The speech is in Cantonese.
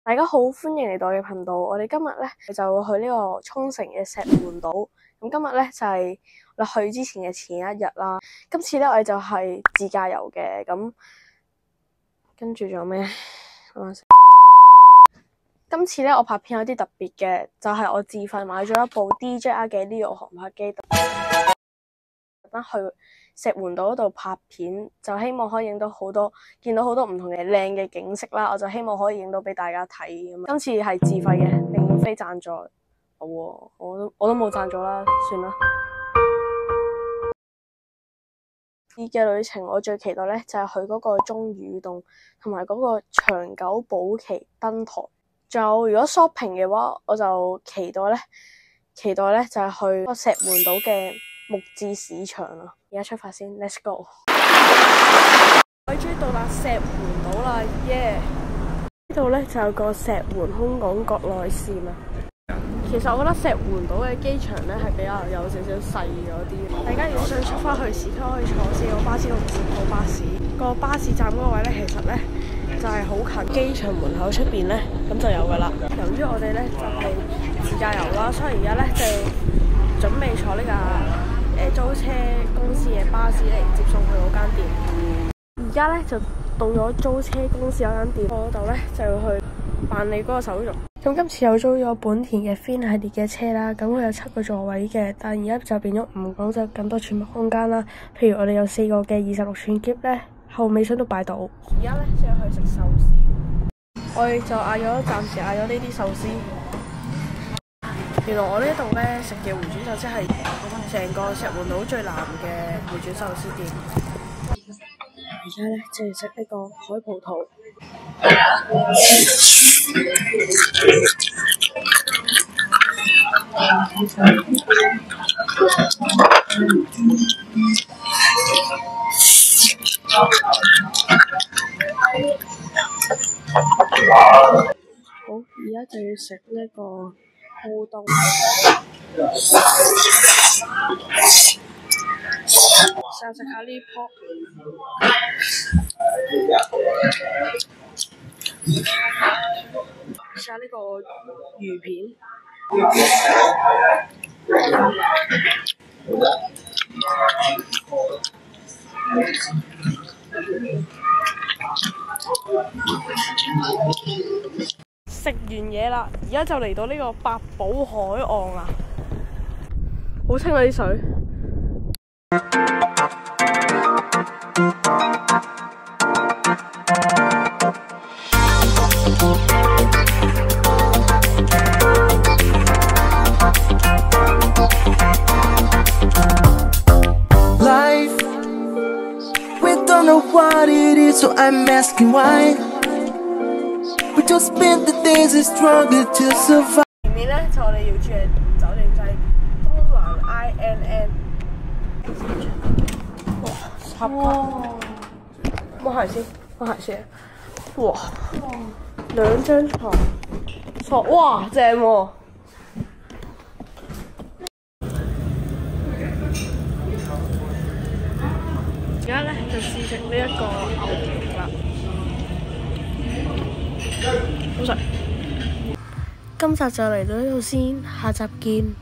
大家好，歡迎嚟到我嘅頻道。我哋今日咧就會去呢個沖繩嘅石垣島。咁今日咧就係我哋去之前嘅前一日啦。今次咧我哋就係自駕遊嘅。咁跟住仲有咩？今次咧我拍片有啲特別嘅，就係我自費買咗一部 DJI 嘅 Neo 航拍機，特登去石垣島嗰度拍片，就希望可以影到好多，見到好多唔同嘅靚嘅景色啦。我就希望可以影到俾大家睇咁。今次係自費嘅，並非贊助。我都冇贊助啦，算啦。嘅旅程我最期待咧就係去嗰個鐘乳洞同埋嗰個長久保期燈台。仲有如果 shopping 嘅話，我就期待咧就係去個石垣島嘅木質市場啊！而家出發先 ，Let's go！ 我終於到達石垣島啦，耶！呢度咧就有個石垣空港國內線啊。其實我覺得石垣島嘅機場咧係比較有少少細咗啲。大家如果想出翻去市區，可以坐4個巴士同接駁巴士。個巴士站嗰個位咧，其實咧就係好近機場門口出邊咧，咁就有噶啦。由於我哋咧就係自駕遊啦，所以而家咧就準備坐呢架租車公司嘅巴士嚟接送去嗰間店。而家咧就到咗租車公司嗰間店嗰度咧，就要去辦理嗰個手續。咁今次又租咗本田嘅 Fin 系列嘅車啦，咁佢有7個座位嘅，但而家就變咗5個，就更多儲物空間啦。譬如我哋有4個嘅26寸篋咧，後尾箱都擺到。而家咧就要去食壽司，我哋就暫時嗌咗呢啲壽司。原來我呢度咧食嘅回轉壽司係成個石垣島最南嘅回轉壽司店。而家咧就要食呢個海葡萄。好，而家就要食呢個烏冬。試下呢樖。試下呢個魚片。食完嘢啦，而家就嚟到呢個八寶海岸啦，好清啊啲水。What it is, so I'm asking why. We just spend the days and struggle to survive. 前面咧就我哋要住嘅酒店就係東南 INN。哇！摸鞋先。哇！2張床，哇正喎！而家咧就試食呢一個牛扒啦，好食。今集就嚟到呢度先，下集見。